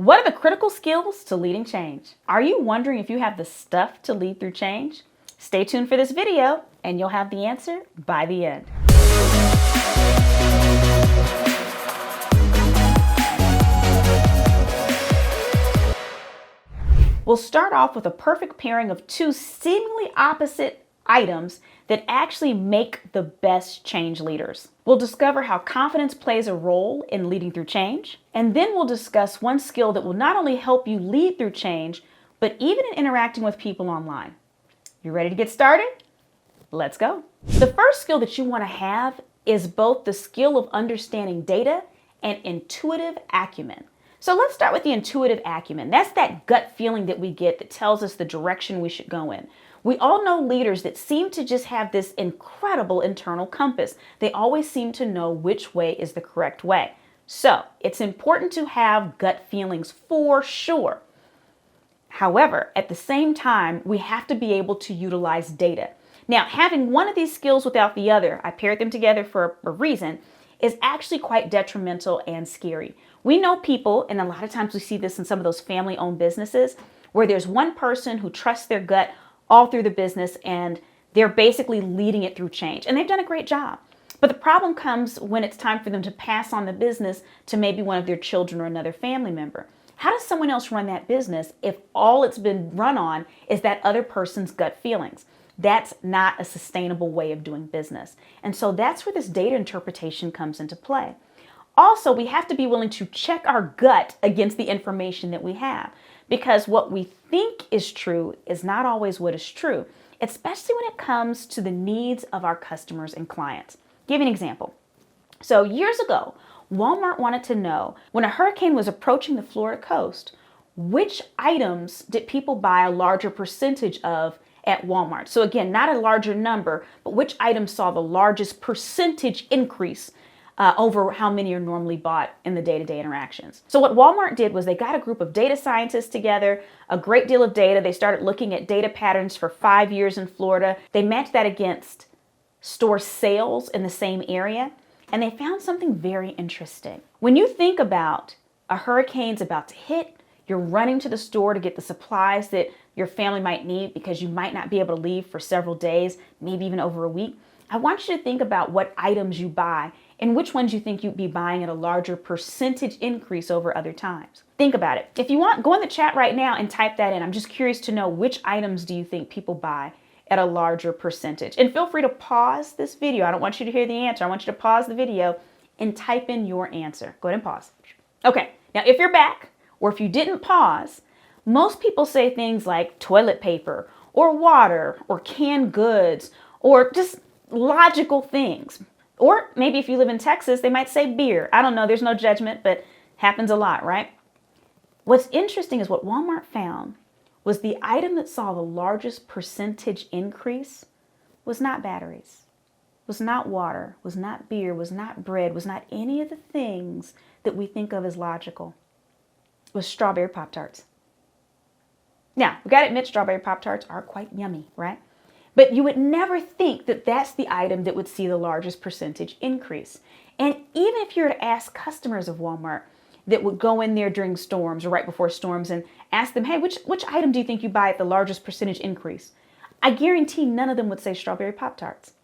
What are the critical skills to leading change? Are you wondering if you have the stuff to lead through change? Stay tuned for this video and you'll have the answer by the end. We'll start off with a perfect pairing of two seemingly opposite items that actually make the best change leaders. We'll discover how confidence plays a role in leading through change, and then we'll discuss one skill that will not only help you lead through change, but even in interacting with people online. You ready to get started? Let's go. The first skill that you want to have is both the skill of understanding data and intuitive acumen. So let's start with the intuitive acumen. That's that gut feeling that we get that tells us the direction we should go in. We all know leaders that seem to just have this incredible internal compass. They always seem to know which way is the correct way. So it's important to have gut feelings for sure. However, at the same time, we have to be able to utilize data. Now, having one of these skills without the other, I paired them together for a reason, is actually quite detrimental and scary. We know people, and a lot of times we see this in some of those family-owned businesses, where there's one person who trusts their gut all through the business and they're basically leading it through change. And they've done a great job. But the problem comes when it's time for them to pass on the business to maybe one of their children or another family member. How does someone else run that business if all it's been run on is that other person's gut feelings? That's not a sustainable way of doing business. And so that's where this data interpretation comes into play. Also, we have to be willing to check our gut against the information that we have, because what we think is true is not always what is true, especially when it comes to the needs of our customers and clients. Give you an example. So years ago, Walmart wanted to know, when a hurricane was approaching the Florida coast, which items did people buy a larger percentage of at Walmart? So again, not a larger number, but which items saw the largest percentage increase over how many are normally bought in the day-to-day interactions. So what Walmart did was they got a group of data scientists together, a great deal of data. They started looking at data patterns for 5 years in Florida. They matched that against store sales in the same area, and they found something very interesting. When you think about a hurricane's about to hit, you're running to the store to get the supplies that your family might need because you might not be able to leave for several days, maybe even over a week. I want you to think about what items you buy and which ones you think you'd be buying at a larger percentage increase over other times. Think about it. If you want, go in the chat right now and type that in. I'm just curious to know, which items do you think people buy at a larger percentage? And feel free to pause this video. I don't want you to hear the answer. I want you to pause the video and type in your answer. Go ahead and pause. Okay, now if you're back, or if you didn't pause, most people say things like toilet paper or water or canned goods or just logical things. Or maybe if you live in Texas, they might say beer. I don't know, there's no judgment, but happens a lot, right? What's interesting is what Walmart found was the item that saw the largest percentage increase was not batteries, was not water, was not beer, was not bread, was not any of the things that we think of as logical. It was strawberry Pop-Tarts. Now, we gotta admit, strawberry Pop-Tarts are quite yummy, right? But you would never think that that's the item that would see the largest percentage increase. And even if you were to ask customers of Walmart that would go in there during storms or right before storms and ask them, hey, which item do you think you buy at the largest percentage increase? I guarantee none of them would say strawberry Pop-Tarts.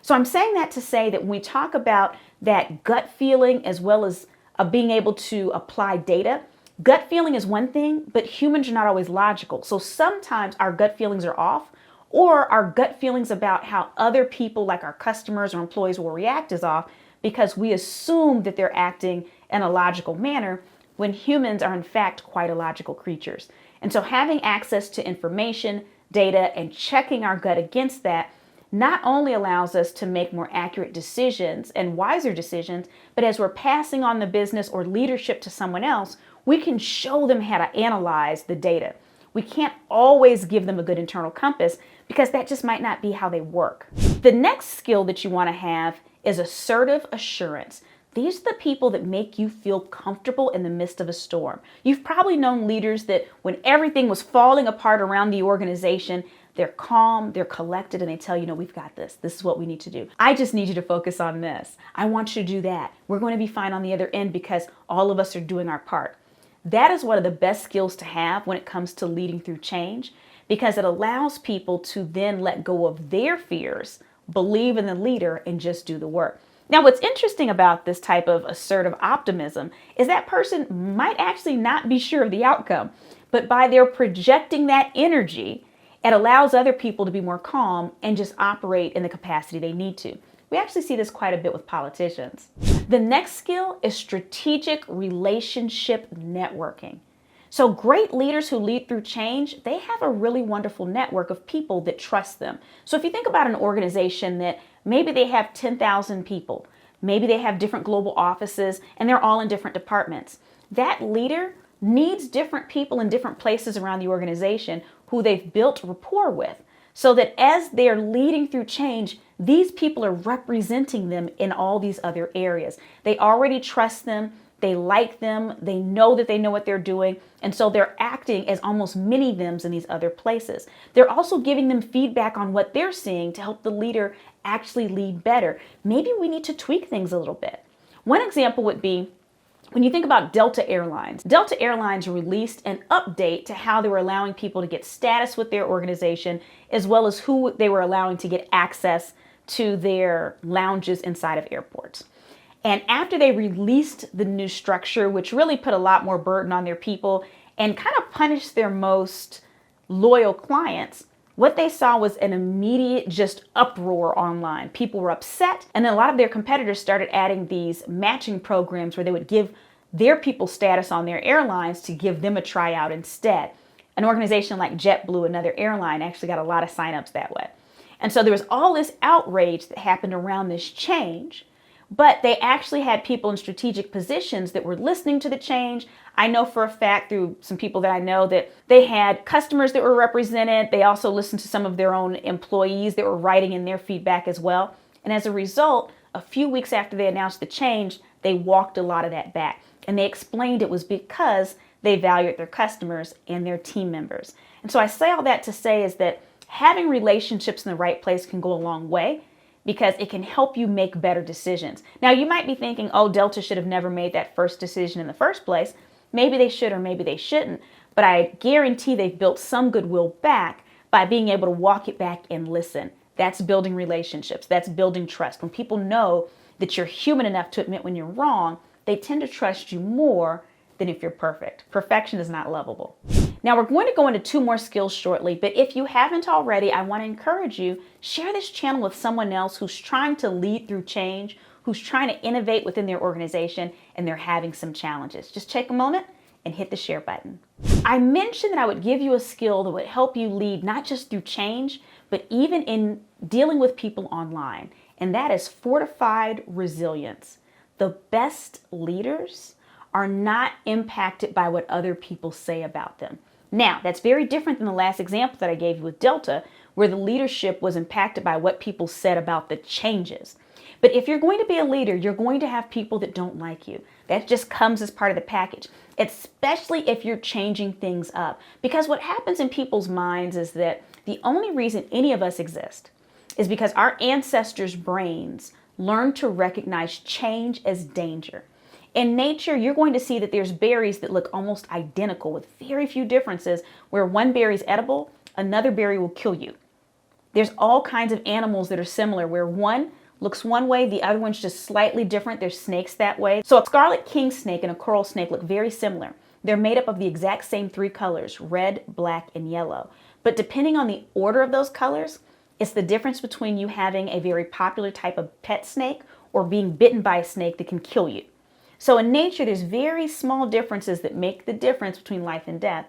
So I'm saying that to say that when we talk about that gut feeling as well as being able to apply data, gut feeling is one thing, but humans are not always logical. So sometimes our gut feelings are off, or our gut feelings about how other people, like our customers or employees, will react is off because we assume that they're acting in a logical manner when humans are in fact quite illogical creatures. And so having access to information, data, and checking our gut against that not only allows us to make more accurate decisions and wiser decisions, but as we're passing on the business or leadership to someone else, we can show them how to analyze the data. We can't always give them a good internal compass because that just might not be how they work. The next skill that you want to have is assertive assurance. These are the people that make you feel comfortable in the midst of a storm. You've probably known leaders that when everything was falling apart around the organization, they're calm, they're collected, and they tell you, no, we've got this. This is what we need to do. I just need you to focus on this. I want you to do that. We're going to be fine on the other end because all of us are doing our part. That is one of the best skills to have when it comes to leading through change, because it allows people to then let go of their fears, believe in the leader, and just do the work. Now, what's interesting about this type of assertive optimism is that person might actually not be sure of the outcome, but by their projecting that energy, it allows other people to be more calm and just operate in the capacity they need to. We actually see this quite a bit with politicians. The next skill is strategic relationship networking. So great leaders who lead through change, they have a really wonderful network of people that trust them. So if you think about an organization that maybe they have 10,000 people, maybe they have different global offices, and they're all in different departments. That leader needs different people in different places around the organization who they've built rapport with, so that as they're leading through change, these people are representing them in all these other areas. They already trust them, they like them, they know that they know what they're doing, and so they're acting as almost mini thems in these other places. They're also giving them feedback on what they're seeing to help the leader actually lead better. Maybe we need to tweak things a little bit. One example would be when you think about Delta Airlines. Delta Airlines released an update to how they were allowing people to get status with their organization, as well as who they were allowing to get access to their lounges inside of airports. And after they released the new structure, which really put a lot more burden on their people and kind of punished their most loyal clients, what they saw was an immediate just uproar online. People were upset, and then a lot of their competitors started adding these matching programs where they would give their people status on their airlines to give them a tryout instead. An organization like JetBlue, another airline, actually got a lot of signups that way. And so there was all this outrage that happened around this change, but they actually had people in strategic positions that were listening to the change. I know for a fact through some people that I know that they had customers that were represented. They also listened to some of their own employees that were writing in their feedback as well. And as a result, a few weeks after they announced the change, they walked a lot of that back. And they explained it was because they valued their customers and their team members. And so I say all that to say is that having relationships in the right place can go a long way, because it can help you make better decisions. Now, you might be thinking, oh, Delta should have never made that first decision in the first place. Maybe they should or maybe they shouldn't, but I guarantee they've built some goodwill back by being able to walk it back and listen. That's building relationships. That's building trust. When people know that you're human enough to admit when you're wrong, they tend to trust you more than if you're perfect. Perfection is not lovable. Now, we're going to go into 2 more skills shortly, but if you haven't already, I want to encourage you, share this channel with someone else who's trying to lead through change, who's trying to innovate within their organization, and they're having some challenges. Just take a moment and hit the share button. I mentioned that I would give you a skill that would help you lead not just through change, but even in dealing with people online, and that is fortified resilience. The best leaders are not impacted by what other people say about them. Now, that's very different than the last example that I gave you with Delta, where the leadership was impacted by what people said about the changes. But if you're going to be a leader, you're going to have people that don't like you. That just comes as part of the package, especially if you're changing things up. Because what happens in people's minds is that the only reason any of us exist is because our ancestors' brains learned to recognize change as danger. In nature, you're going to see that there's berries that look almost identical with very few differences, where one berry is edible, another berry will kill you. There's all kinds of animals that are similar, where one looks one way, the other one's just slightly different. There's snakes that way. So a scarlet king snake and a coral snake look very similar. They're made up of the exact same 3 colors, red, black, and yellow. But depending on the order of those colors, it's the difference between you having a very popular type of pet snake or being bitten by a snake that can kill you. So in nature, there's very small differences that make the difference between life and death.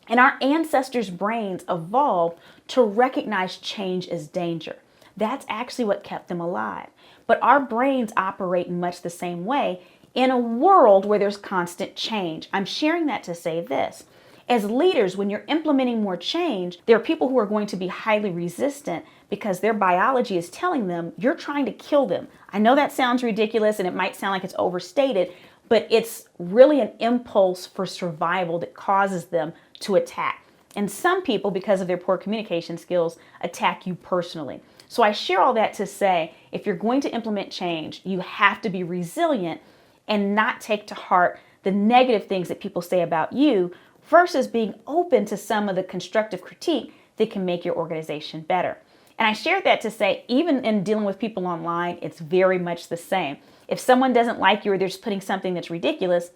And our ancestors' brains evolved to recognize change as danger. That's actually what kept them alive. But our brains operate in much the same way in a world where there's constant change. I'm sharing that to say this. As leaders, when you're implementing more change, there are people who are going to be highly resistant because their biology is telling them you're trying to kill them. I know that sounds ridiculous and it might sound like it's overstated, but it's really an impulse for survival that causes them to attack. And some people, because of their poor communication skills, attack you personally. So I share all that to say, if you're going to implement change, you have to be resilient and not take to heart the negative things that people say about you versus being open to some of the constructive critique that can make your organization better. And I shared that to say, even in dealing with people online, it's very much the same. If someone doesn't like you or they're just putting something that's ridiculous,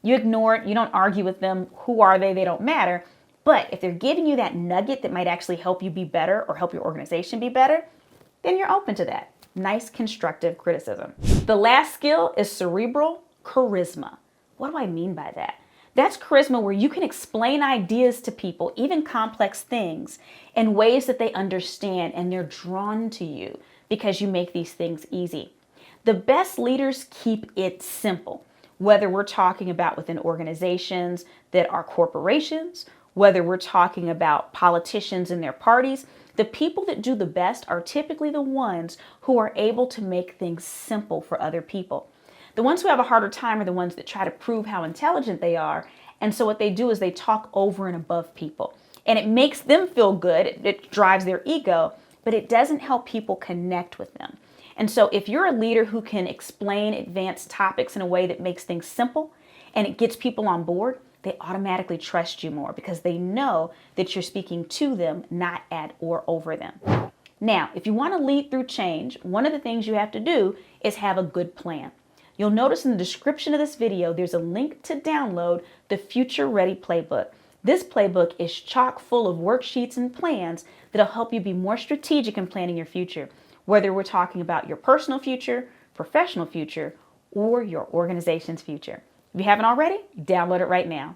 you ignore it, you don't argue with them. Who are they? They don't matter. But if they're giving you that nugget that might actually help you be better or help your organization be better, then you're open to that. Nice constructive criticism. The last skill is cerebral charisma. What do I mean by that? That's charisma where you can explain ideas to people, even complex things, in ways that they understand and they're drawn to you because you make these things easy. The best leaders keep it simple, whether we're talking about within organizations that are corporations, whether we're talking about politicians and their parties. The people that do the best are typically the ones who are able to make things simple for other people. The ones who have a harder time are the ones that try to prove how intelligent they are. And so what they do is they talk over and above people. And it makes them feel good. It drives their ego, but it doesn't help people connect with them. And so if you're a leader who can explain advanced topics in a way that makes things simple and it gets people on board, they automatically trust you more because they know that you're speaking to them, not at or over them. Now, if you want to lead through change, one of the things you have to do is have a good plan. You'll notice in the description of this video, there's a link to download the Future Ready Playbook. This playbook is chock full of worksheets and plans that'll help you be more strategic in planning your future, whether we're talking about your personal future, professional future, or your organization's future. If you haven't already, download it right now.